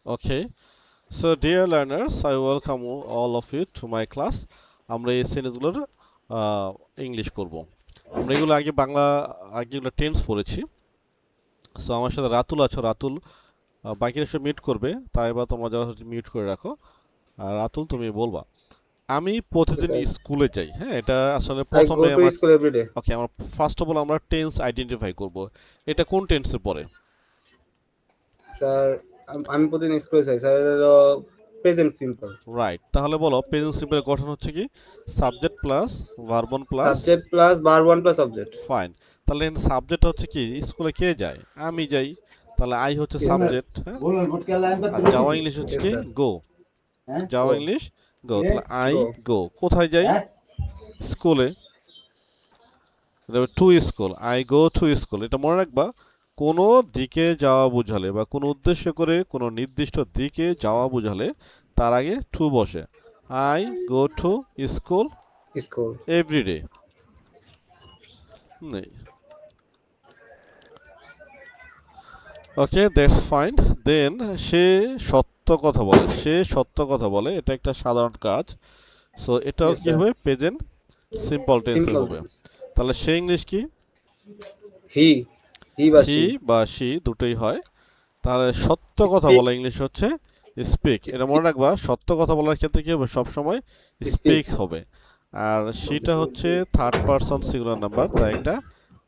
Okay, so dear learners, I welcome all of you to my class. আমরা এই শ্রেণীগুলোর English করব। আমরা এগুলো আগে এগুলো টেন্স পড়েছি। সো আমার সাথে রাতুল আছো, রাতুল বাকিরা সব মিউট করবে, তাই বা তোমরা যারা মিউট করে রাখো। আর রাতুল তুমি বলবা আমি Yes, প্রতিদিন sir. স্কুলে যাই। হ্যাঁ, এটা আসলে I প্রথমে go to আমরা school every day. ওকে, আমরা ফার্স্ট অফ অল আমরা টেন্স আইডেন্টিফাই করব। এটা কোন টেন্সে পড়ে? Sir, আমি প্রতিদিন স্কুলে যাই স্যার। Present simple. রাইট, তাহলে বলো প্রেজেন্ট সিম্পলের গঠন হচ্ছে কি? Subject plus verb one plus subject plus বার ওয়ান প্লাস অবজেক্ট। ফাইন। তাহলে সাবজেক্ট হচ্ছে কি? স্কুলে কে যায়? আমি যাই। তাহলে আই হচ্ছে Yes, sir. সাবজেক্ট, হ্যাঁ। আর যাওয়া ইংলিশ হচ্ছে Yes, কি? sir. গো। যাওয়া Go. ইংলিশ গো। তাহলে আই Go. গো। কোথায় যাই? স্কুলে। To school, I go to school. এটা মনে রাখবা, কোনো দিকে যাওয়া বোঝালে বা কোনো উদ্দেশ্য করে কোনো নির্দিষ্ট দিকে যাওয়া বোঝালে তার আগে টু বসে। I go to school School. Every day. Okay, that's fine. Then সে সত্য কথা বলে। সে সত্য কথা বলে, এটা একটা সাধারণ কাজ। সো এটাও Yes, কি sir. হবে? প্রেজেন্ট সিম্পল টেন্সে Simple হবে। tense. তাহলে সে ইংলিশ কি? He. He বা হি she. বা শি দুটোই হয়। তাহলে সত্য কথা Speak. বলা ইংলিশ হচ্ছে স্পিক। এটা মনে Speak. রাখবা, সত্য কথা বলার ক্ষেত্রে কি হবে? সবসময় স্পিক Speaks. হবে। আর Okay, শিটা sir. হচ্ছে থার্ড পারসন সিঙ্গুলার নাম্বার, তাই একটা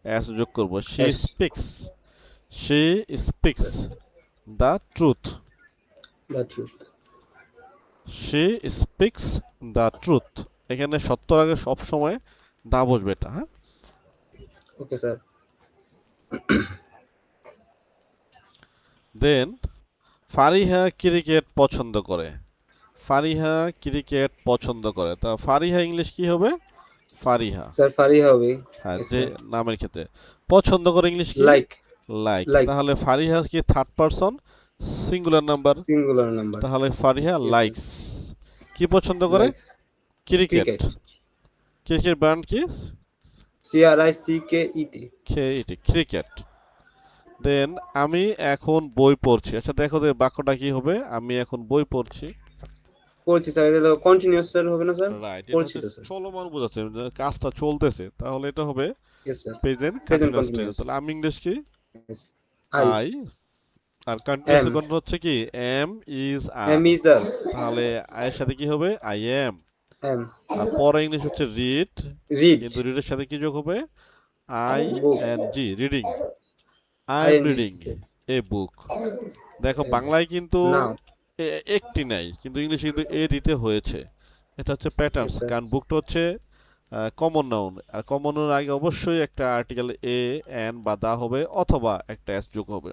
অ্যাস যোগ করবো। She S. Speaks. She speaks Sir. The truth. The truth. She speaks the truth. এখানে সত্যর আগে সব সময় দা বসবে এটা, হ্যাঁ। Okay, sir. দেন ফারিহা ক্রিকেট পছন্দ করে। ফারিহা ক্রিকেট পছন্দ করে। তা ফারিহা ইংলিশ কি হবে? ফারিহা। Sir, ফারি হবে। হ্যাঁ, Yes, যে sir. নামের ক্ষেত্রে। পছন্দ করে ইংলিশ কি? Like. লাইক। Like. তাহলে ফারিহা কি third person singular number? Singular number. তাহলে ফারিহা Yes, sir. লাইকস। কি পছন্দ করে? Likes. Cricket. Cricket. Cricket brand কি? CRICKET. ক্রিকেট। দেন আমি এখন বই পড়ছি। আচ্ছা দেখো তো বাক্যটা কি হবে? আমি এখন বই পড়ছি। পড়ছি স্যার। এটা কন্টিনিউয়াস স্যার হবে না স্যার? রাইট, এটা পড়ছি হচ্ছে তো স্যার। চলমান বোঝাচ্ছে, যে কাজটা চলতেছে। তাহলে এটা হবে yes sir. Present present continuous tense. Continuous. তাহলে আমি ইংলিশ কি? ইয়েস। I I. আর কন্টিনিউয়াস এম। এর গঠন হচ্ছে কি? Am is am are. Is are. তাহলে আয়ের সাথে কি হবে? I am. এম। আর পরে ইংলিশ হচ্ছে রিড, রিড। কিন্তু রিডের সাথে কি যোগ হবে? I book. N G, reading. I am ING reading sir. A book. দেখো বাংলায় কিন্তু নাও। একটি নাই, কিন্তু ইংলিশে কিন্তু এ দিতে হয়েছে। এটা হচ্ছে ইয়েস প্যাটার্নস, স্যার। কারণ বুকটা হচ্ছে কমন নাউন। আর কমন নাউন আগে অবশ্যই একটা আর্টিকেল এ এন বা দা হবে, অথবা একটা এস যোগ হবে।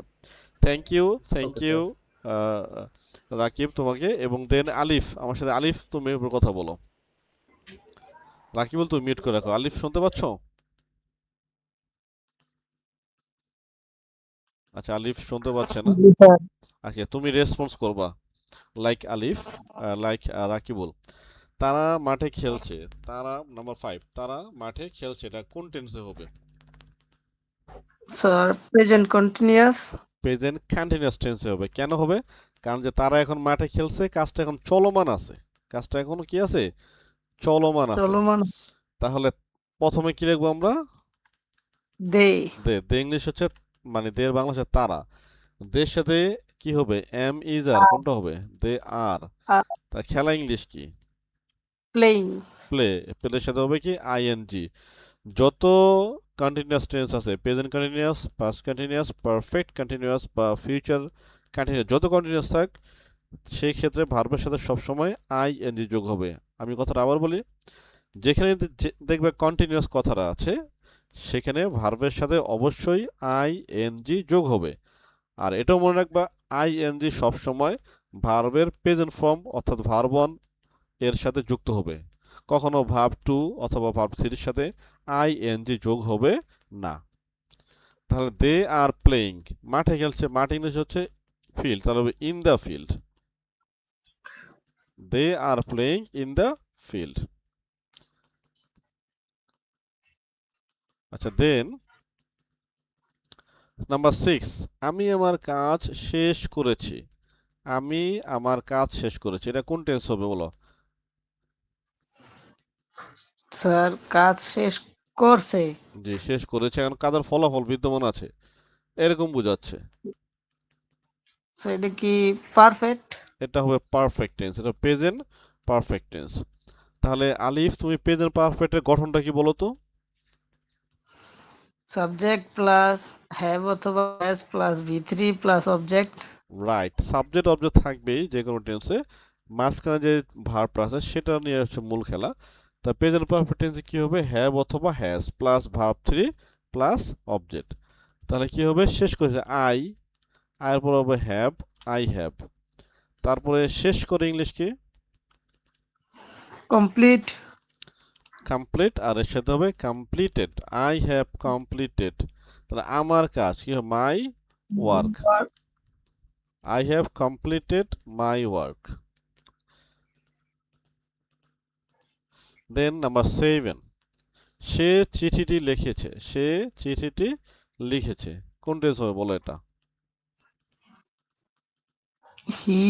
Thank you, thank okay you sir. Rakib তোমাকে। এবং দেন আলিফ, আমার সাথে আলিফ তুমি এর উপর কথা বলো। রাকিবুল তুমি মিউট করে রাখো। আলিফ শুনতে পাচ্ছ? আচ্ছা, আলিফ শুনতে পাচ্ছে না। স্যার। আচ্ছা, তুমি রেসপন্স করবা লাইক আলিফ, লাইক রাকিবুল। তারা মাঠে খেলছে। তারা নাম্বার 5, তারা মাঠে খেলছে, এটা কোন টেন্সে হবে? Sir present continuous. Present continuous টেন্সে হবে। কেন হবে? কারণ যে তারা এখন মাঠে খেলছে, কাজটা এখন চলমান আছে। কাজটা এখনো কি আছে? চলমান আছে। চলমান। তাহলে প্রথমে কি লিখবো আমরা? দে। দে ইংলিশ হচ্ছে, মানে দের বাংলা হচ্ছে তারা। দের সাথে কি হবে? এম ইজ আর, কোনটা হবে? দে আর। তা খেলা ইংলিশ কি? প্লেইং। প্লে। প্লের সাথে হবে কি? আইএনজি। যত কন্টিনিউয়াস টেন্স আছে, present continuous, past continuous, perfect continuous বা ফিউচার কন্টিনিউয়াস, যত কন্টিনিউয়াস থাক, সেই ক্ষেত্রে ভার্বের সাথে সবসময় আইএনজি যোগ হবে। আমি কথাটা আবার বলি, যেখানে দেখবে কন্টিনিউয়াস কথাটা আছে, সেখানে ভার্বের সাথে অবশ্যই আইএনজি যোগ হবে। আর এটাও মনে রাখবা, আইএনজি সবসময় ভার্বের প্রেজেন্ট ফর্ম অর্থাৎ ভার্ব ওয়ান এর সাথে যুক্ত হবে। কখনো ভার্ব টু অথবা ভার্ব থ্রির সাথে আইএনজি যোগ হবে না। তাহলে দে আর প্লেইং, মাঠে খেলছে। মাঠ ইংলিশ হচ্ছে ফিল্ড, তাহলে হবে in the field. They are playing in the field. আচ্ছা, দেন নাম্বার 6, আমি আমার কাজ শেষ করেছি। আমি আমার কাজ শেষ করেছি, এটা কোন টেন্স হবে বলো? স্যার কাজ শেষ করছে। জি, শেষ করেছে, এখন কাজের ফলাফল বিদ্যমান আছে এরকম বোঝাচ্ছে। স্যার এটা কি পারফেক্ট? এটা হবে পারফেক্ট টেন্স, এটা প্রেজেন্ট পারফেক্ট টেন্স। তাহলে আলিফ, তুমি প্রেজেন্ট পারফেক্টের গঠনটা কি বলো তো? সাবজেক্ট প্লাস হ্যাভ অথবা হ্যাজ প্লাস ভি3 plus object. Right, subject object থাকবেই যে কোনো টেন্সে, মাঝখানে যে ভার্বটা আছে সেটা নিয়ে হচ্ছে মূল খেলা। তা প্রেজেন্ট পারফেক্ট টেন্সে কি হবে? হ্যাভ অথবা has plus verb 3 plus object. তাহলে কি হবে? শেষ করেছে আই, আয়ের পর হবে হ্যাভ, আই হ্যাভ। তারপরে শেষ করে ইংলিশ কি? কমপ্লিট। কমপ্লিট, আর এর সাথে হবে কমপ্লিটেড, আই হ্যাভ কমপ্লিটেড। তাহলে আমার কাজ কি হবে? My work, I have completed my work. Then number 7, সে চিঠিটি লিখেছে, সে চিঠিটি লিখেছে, কোন টেন্স হবে বলো এটা? হি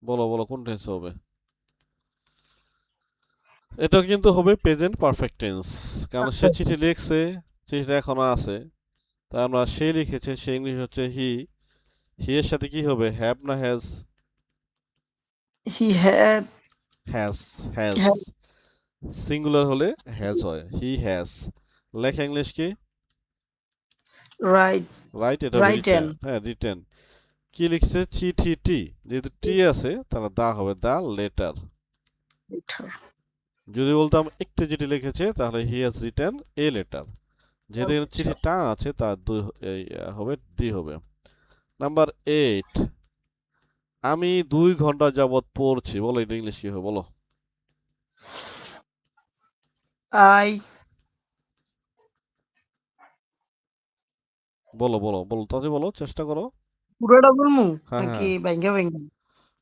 বলো বলো কোন টেন্স হবে? এটা কিন্তু হবে প্রেজেন্ট পারফেক্ট টেন্স, কারণ সে চিঠি লিখছে, চিঠিটা এখনো আছে। তাই আমরা সে লিখেছে, সে ইংলিশ হচ্ছে হি, হি এর সাথে কি হবে? হ্যাভ না has? He have has, has. Singular হলে হ্যাজ হয়, হি হ্যাজ। লেখা ইংলিশ কি? রাইট রাইট, এটা হবে রাইটেন। রিটেন। হ্যাঁ, রিটেন। কি লিখছে? চিঠিটি, যেহেতু টি আছে তাহলে দা হবে দা লেটার। যদি বলতাম একটি চিঠি লিখেছে তাহলে he has written a letter. যেহেতু এখানে চিঠি টা আছে তার দুই হবে, ডি হবে। নাম্বার 8, আমি 2 ঘন্টা যাবত পড়ছি, বলো এটা ইংলিশ কি হবে বলো? আই বলো বলো বলো, তাতে বলো, চেষ্টা করো। পুরোটা বলমু হ্যাঁ নাকি হ্যাঁ, ভাঙ্গা ভাঙ্গা?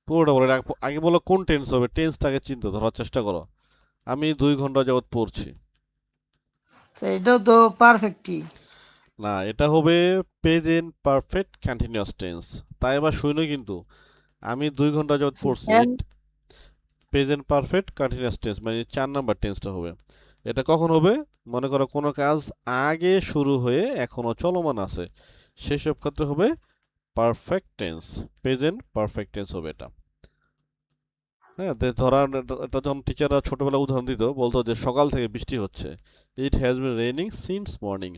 পুরোটা বলো। আগে বলো কোন টেন্স হবে, টেন্সটাকে চিন্তা ধরার চেষ্টা করো। আমি 2 ঘন্টা যাবত পড়ছি। এটাও তো পারফেক্টই। না, এটা হবে প্রেজেন্ট পারফেক্ট কন্টিনিউয়াস টেন্স। তাই এবার শুনো কিন্তু, আমি 2 ঘন্টা যাবত পড়ছি, প্রেজেন্ট পারফেক্ট কন্টিনিউয়াস টেন্স মানে 4 নাম্বার টেন্সটা হবে। এটা কখন হবে? মনে করো কোনো কাজ আগে শুরু হয়ে এখনো চলমান আছে, সেসব ক্ষেত্রে হবে perfect tense, present perfect tense হবে এটা। হ্যাঁ, ধরা এটা যখন টিচাররা ছোটবেলায় উদাহরণ দিত, বলতো যে সকাল থেকে বৃষ্টি হচ্ছে, it has been raining since morning.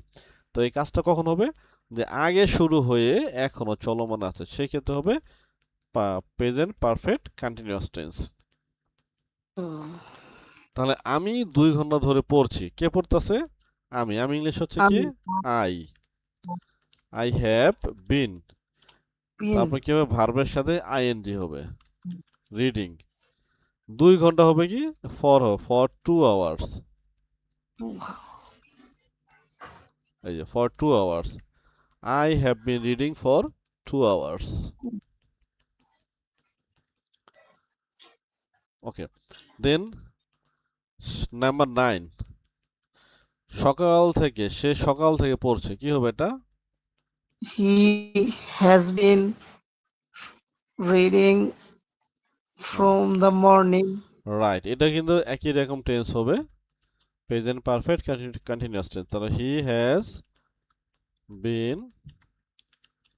তো এই কাজটা কখন হবে? যে আগে শুরু হয়ে এখনো চলমান আছে, সেই ক্ষেত্রে হবে প্রেজেন্ট পারফেক্ট কন্টিনিউয়াস টেন্স। তাহলে আমি 2 ঘন্টা ধরে পড়ছি, কে পড়তেছে? আমি, আমি ইংলিশ হচ্ছে কি? আই, আই হ্যাভ বিন। তারপর কি হবে? ভার্বের সাথে আইএনজি হবে, রিডিং। 2 ঘন্টা হবে কি? ফর হবে, ফর 2 আওয়ার্স। এই যে for 2 hours, I have been reading for 2 hours. Okay, then number 9, সকাল থেকে, সে সকাল থেকে পড়ছে, কি হবে এটা? হি has been reading from the morning. Right, এটা কিন্তু একই রকম টেন্স হবে, প্রেজেন্ট পারফেক্ট কন্টিনিউয়াস টেন্স। তাহলে he has been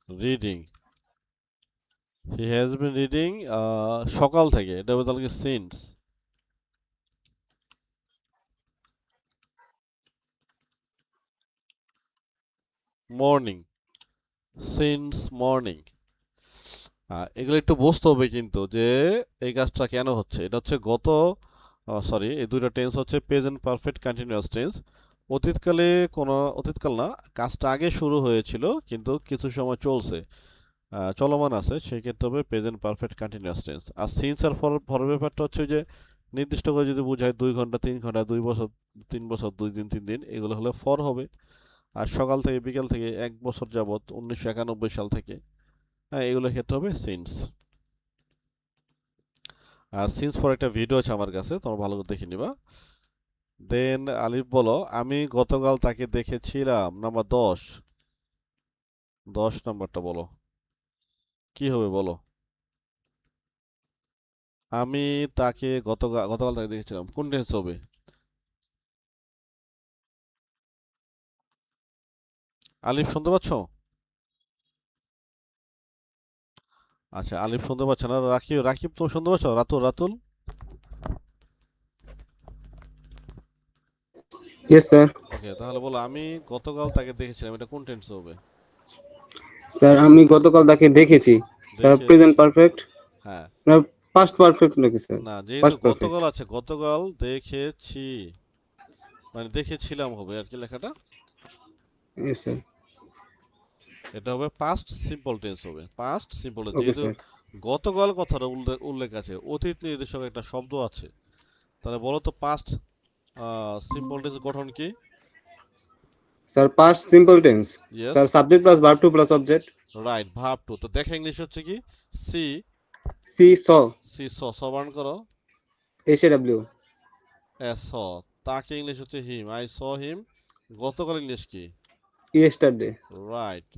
reading, he has been reading সকাল থেকে, এটা হবে তাহলে কি সিন্স। Morning, since morning. এগুলো একটু বুঝতে হবে কিন্তু যে এই কাজটা কেন হচ্ছে। এটা হচ্ছে সরি, এই দুইটা টেন্স হচ্ছে প্রেজেন্ট পারফেক্ট কন্টিনিউয়াস টেন্স। অতীতকালে কোনো, অতীতকাল না, কাজটা আগে শুরু হয়েছিল কিন্তু কিছু সময় চলছে, চলমান আছে, সেই ক্ষেত্রে হবে প্রেজেন্ট পারফেক্ট কন্টিনিউয়াস টেন্স। আর সিন্স আর ফর ব্যাপারটা হচ্ছে যে নির্দিষ্ট করে যদি বোঝায় 2 ঘন্টা 3 ঘন্টা 2 বছর 3 বছর 2 দিন 3 দিন, এগুলো হলে ফর হবে। আর সকাল থেকে বিকাল থেকে 1 বছর যাবত 1991 সাল থেকে, হ্যাঁ, এগুলোর ক্ষেত্রে হবে সিন্স। আর সিন্স ফর একটা ভিডিও আছে আমার কাছে, তোমরা ভালো করে দেখে নিবা। দেন আলিফ বলো, আমি গতকাল তাকে দেখেছিলাম, নাম্বার 10। 10 নাম্বারটা বলো, কি হবে বলো? আমি তাকে গতকাল তাকে দেখেছিলাম, কোন টেন্স হবে? আলিফ শুনতে পাচ্ছ? আচ্ছা, আলিফ শুনতে পাচ্ছে না। রাকিব, রাকিব তো শুনতে পাচ্ছ? Ratul, Ratul? Yes sir. Okay, তাহলে বলো আমি গতকাল তাকে দেখেছিলাম, এটা কোন টেন্স হবে? স্যার আমি গতকাল তাকে দেখেছি। স্যার প্রেজেন্ট দেখেছি, পারফেক্ট হ্যাঁ। না পাস্ট পারফেক্ট নাকি স্যার? না, যেহেতু পাস্ট পারফেক্ট। গতকাল আছে, গতকাল দেখেছি মানে দেখেছিলাম হবে আর কি লেখাটা। Yes sir. এটা হবে পাস্ট সিম্পল টেন্স হবে, পাস্ট সিম্পল টেন্স। ওকে যেহেতু স্যার। গতকাল কথাটা উল্লেখ আছে, অতীত নির্দেশক একটা শব্দ আছে, তাহলে বলো তো পাস্ট সিম্পল টেন্স গঠন কি? Sir past simple tense. Yes, sir subject plus verb two plus object. Right, verb two. তো দেখা ইংলিশ হচ্ছে কি? See, see saw see saw, saw burn করো, S A W. S saw. তাকে English হচ্ছে হিম, I saw হিম। গতকাল English কি? Yesterday. Right,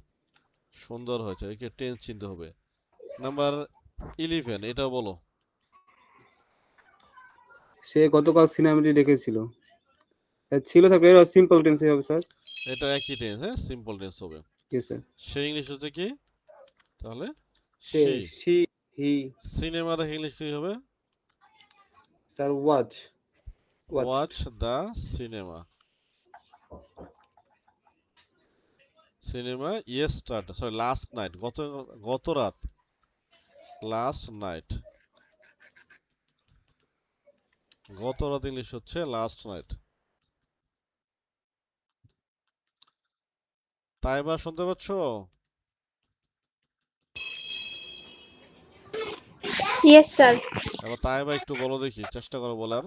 সুন্দর হয়েছে, একে টেন্স চিনতে হবে। নাম্বার 11, এটাও বলো। সে গতকাল সিনেমাটি দেখেছিল। ছিল থাকলে এটা সিম্পল টেন্সই হবে স্যার। এটা একই টেন্স, হ্যাঁ, সিম্পল টেন্স হবে। Yes sir. সে ইংলিশ হচ্ছে কি তাহলে? সে সি। She he. সিনেমার ইংলিশ কি হবে? Sir watch watched. Watch the cinema. Cinema yesterday, sorry last night, গত রাত, লাস্ট নাইট। গত রাত ইংলিশ হচ্ছে লাস্ট নাইট। তাই বা শুনতে পাচ্ছ? Yes sir. এবার তাই বা একটু বলো দেখি, চেষ্টা করো বলার।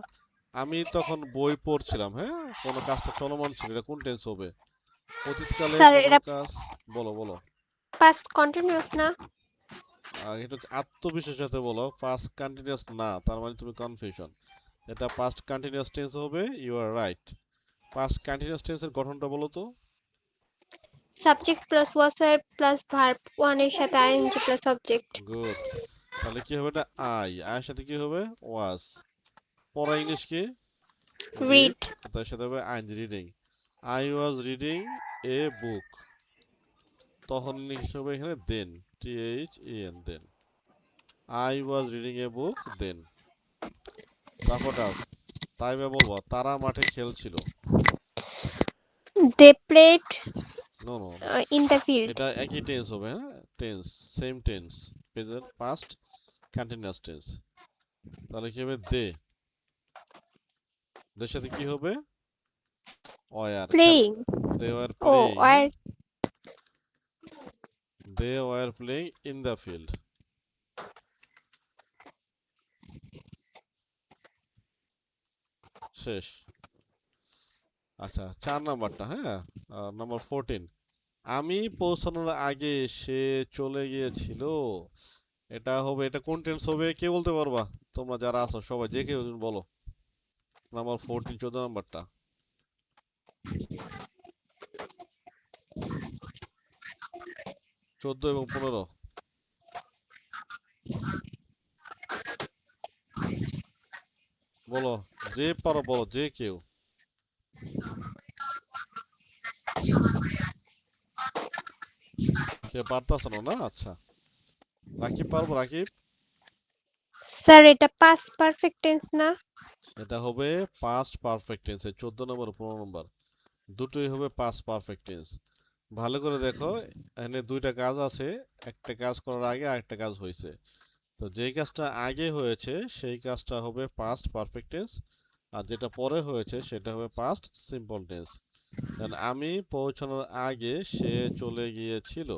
আমি তখন বই পড়ছিলাম, হ্যাঁ, কোনো কাজটা চলমান ছিল, এটা কোন টেন্স হবে? অতীতকালে স্যার কোনো এটা কাজ, বলো বলো। পাস্ট কন্টিনিউয়াস না? একটু আত্মবিশ্বাসের সাথে বলো, পাস্ট কন্টিনিউয়াস না, তার মানে তুমি কনফিউশন। এটা পাস্ট কন্টিনিউয়াস টেন্স হবে, you are right. Past continuous টেন্সের গঠনটা বলো তো। Subject plus was verb plus verb one এর সাথে আইএনজি প্লাস অবজেক্ট। গুড। তাহলে কি হবে? এটা আয়ের সাথে কি হবে? ওয়াজ। পড়া ইংলিশ কি? রিড। রিড। তার সাথে হবে ing, reading. I was reading a book. তখন ইংলিশ হবে এখানে then, THEN, then. I was reading a book then. তারপরটা তাই বা বলবো তারা মাঠে খেলছিল। They played no no, in the field. এটা একই টেন্স হবে, হ্যাঁ, tense, same tense, present past continuous tense. তাহলে কি হবে? দে, দের সাথে কি হবে? ওয়ার। প্লেইং। দে ওয়ার ও প্লেইং, আর হ্যাঁ, they were playing in the field. শেষ। আচ্ছা, 4 নাম্বারটা, হ্যাঁ, নাম্বার 14, আমি পৌঁছানোর আগে সে চলে গিয়েছিল। এটা হবে, এটা কোন টেন্স হবে কে বলতে পারবা? তোমরা যারা আছো সবাই, যে কেউ তুমি বলো। নাম্বার 14, 14 নাম্বারটা। 14 এবং 15 বলো, যে পারো বলো, যে কেউ। কে পারতাছ না? না, আচ্ছা, রাকিব পারবো, রাকিব। স্যার এটা পাস্ট পারফেক্ট টেন্স না? এটা হবে পাস্ট পারফেক্ট টেন্স, 14 নম্বর 15 নম্বর দুটোই হবে পাস্ট পারফেক্ট টেন্স। ভালো করে দেখো, এখানে দুইটা কাজ আছে, একটা কাজ করার আগে আরেকটা কাজ হয়েছে। তো যেই কাজটা আগে হয়েছে সেই কাজটা হবে পাস্ট পারফেক্ট টেন্স, আর যেটা পরে হয়েছে সেটা হবে পাস্ট সিম্পল টেন্স। কারণ আমি পৌঁছানোর আগে সে চলে গিয়েছিল,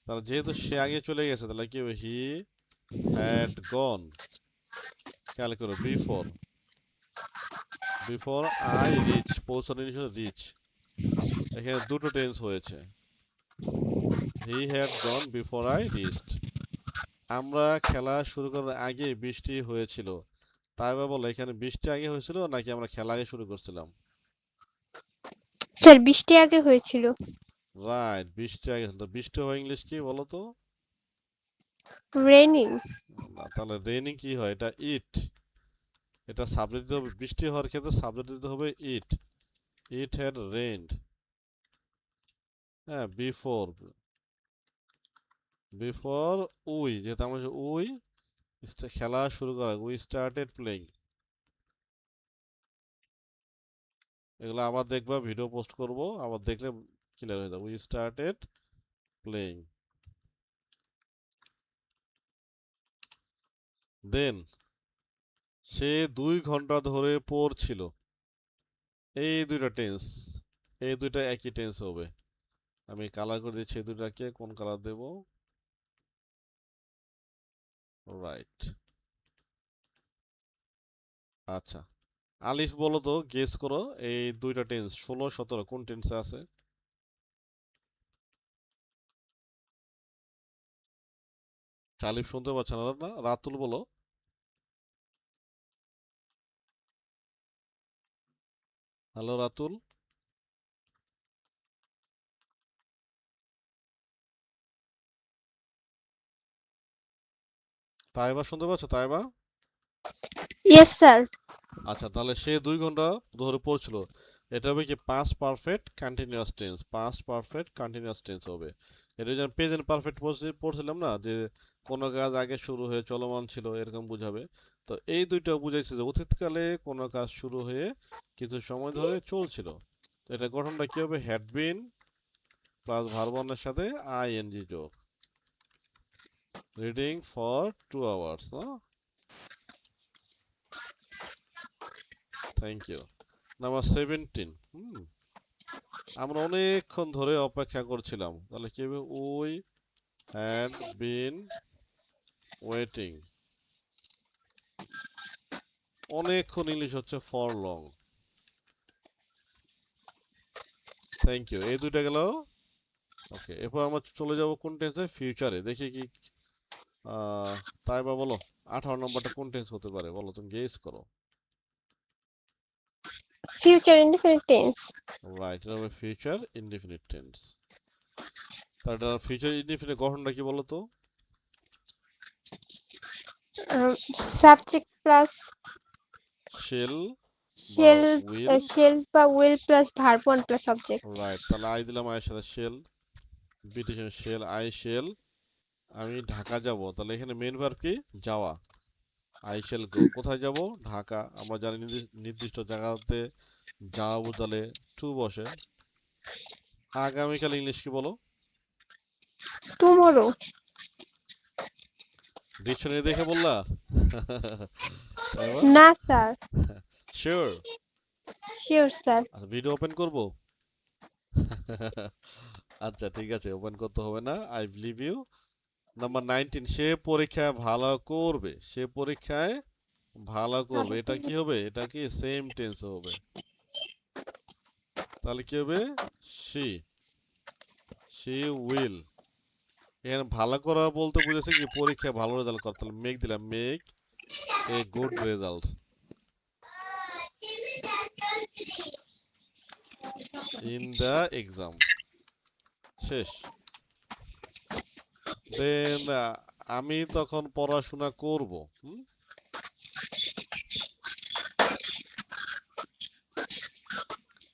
তাহলে যেহেতু সে আগে চলে গেছে, তাহলে কি হবে? He had gone. খেয়াল করো, বিফোর, বিফোর আই রিচ, পৌঁছানো রিচ, এখানে দুটো টেন্স হয়েছে। He had gone before I reached. আমরা খেলা শুরু করার আগে বৃষ্টি হয়েছিল। তাই বা বলো, এখানে বৃষ্টি আগে হয়েছিল নাকি আমরা খেলা আগে শুরু করছিলাম? স্যার বৃষ্টি আগে হয়েছিল। রাইট, বৃষ্টি আগে তো বৃষ্টি হয় ইংলিশ কি বলো তো? রেনিং। না, তাহলে রেনিং কি হয়? এটা ইট। এটা সাবজেক্ট দিতে হবে, বৃষ্টি হওয়ার ক্ষেত্রে সাবজেক্ট দিতে হবে ইট। It had rained. হ্যাঁ, বিফোর বিফোর উই, যেহেতু আমরা উই খেলা শুরু করা, উই স্টার্টেড প্লেইং। এগুলো আবার দেখবা, ভিডিও পোস্ট করব, আবার দেখলে ক্লিয়ার হয়ে যাবে। We started playing. দেন সে 2 ঘন্টা ধরে পড়ছিল। এই দুইটা টেন্স, এই দুইটা একই টেন্স হবে। আমি কালার করে দিচ্ছি এই দুইটাকে, কোন কালার দেব? রাইট। আচ্ছা, আলিফ বলো তো, গেস করো এই দুইটা টেন্স 16 17 কোন টেন্সে আছে? আলিফ শুনতে পাচ্ছ না? না, রাতুল বলো। হ্যালো রাতুল। তাইবা শুনতে পাচ্ছ? তাইবা? Yes sir. আচ্ছা, তাহলে সে 2 ঘন্টা ধরে পড়ছিল। এটা হবে কি past perfect continuous tense. Past perfect continuous tense হবে। এটা যেমন প্রেজেন্ট পারফেক্ট পড়ছিলাম না, যে কোনো কাজ আগে শুরু হয়ে চলমান ছিল এরকম বুঝাবে। তো এই দুইটা বুঝাইছে যে অতীতকালে কোনো কাজ শুরু হয়ে কিছু সময় ধরে চলছিল। তো এটা গঠনটা কি হবে? হ্যাড বিন প্লাস ভার্ব ওয়ানের সাথে আইএনজি যোগ। রিডিং ফর 2 আওয়ার্স, না? Thank you. নাম্বার 17। আমরা অনেকক্ষণ ধরে অপেক্ষা করছিলাম, তাহলে কি হবে? We had been waiting. অনেকক্ষণ ইংলিশ হচ্ছে ফর লং। Thank you. এই দুইটা গেল। ওকে, এরপর আমরা চলে যাব কোন টেন্সে? ফিউচারে। দেখি কি তাই বা বলো 18 নম্বরটা কোন টেন্স হতে পারে বলো, তুমি গেস করো। Future indefinite tense. রাইট, এটা হবে ফিউচার ইনডিফিনিট টেন্স। তাহলে ফিউচার ইনডিফিনিট গঠনটা কি বলো তো? সাবজেক্ট প্লাস শেল বা শেল, উইল। শেল বা will plus verb one plus subject. Right, তাহলে আই দিলাম, আয়ের সাথে শেল, বিটিশন শেল, আই শেল। আমি ঢাকা যাব, তাহলে এখানে মেইন ভার্ব কি? যাওয়া। আই শেল গো, কোথায় যাব? ঢাকা। আমরা জানি নির্দিষ্ট জায়গাতে যাওয়া বোঝালে টু বসে। আগামীকাল ইংলিশ কি বলো? টুমরো। ডিকশনারি দেখে বললা? না স্যার। শিওর? Sure sir. আচ্ছা, ভিডিও ওপেন করব? আচ্ছা ঠিক আছে, ওপেন করতে হবে না, আই বিলিভ ইউ। নাম্বার 19, সে পরীক্ষায় ভালো করবে। সে পরীক্ষায় ভালো করবে, এটা কি হবে? এটা কি সেম টেন্স হবে? তাহলে কি হবে? She, she will. এখানে ভালো করা বলতে বুঝেছে কি পরীক্ষায় ভালো রেজাল্ট করা, তাহলে মেক দিলাম, make a good result in the exam. শেষ। দেন আমি তখন পড়াশোনা করব।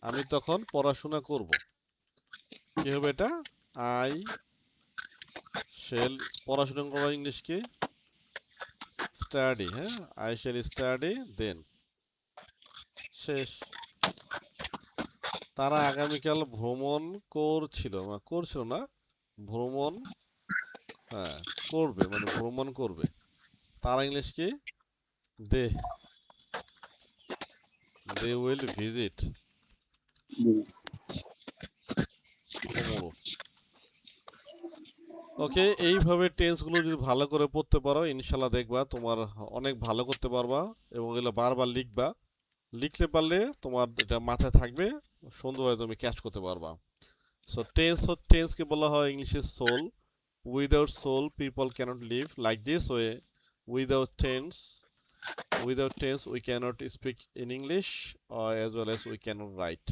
আমি তখন পড়াশোনা করব, কি হবে এটা? আই শেল, পড়াশোনা করা ইংলিশ কি? স্টাডি। হ্যাঁ, আই শেল স্টাডি দেন। শেষ। তারা আগামীকাল ভ্রমণ করছিল না, ভ্রমণ, হ্যাঁ করবে, মানে ভ্রমণ করবে। তারা ইংলিশ কি? দে, দে উইল ভিজিট টুমরো। ওকে, এইভাবে টেন্সগুলো যদি ভালো করে পড়তে পারো ইনশাল্লাহ দেখবা তোমার অনেক ভালো করতে পারবা, এবং এগুলো বারবার লিখবা। লিখলে পারলে তোমার এটা মাথায় থাকবে, সুন্দরভাবে তুমি ক্যাচ করতে পারবা। সো টেন্সকে বলা হয় ইংলিশে soul. Without soul people cannot live, like this way. Without tense we cannot speak in English, as well as we cannot write.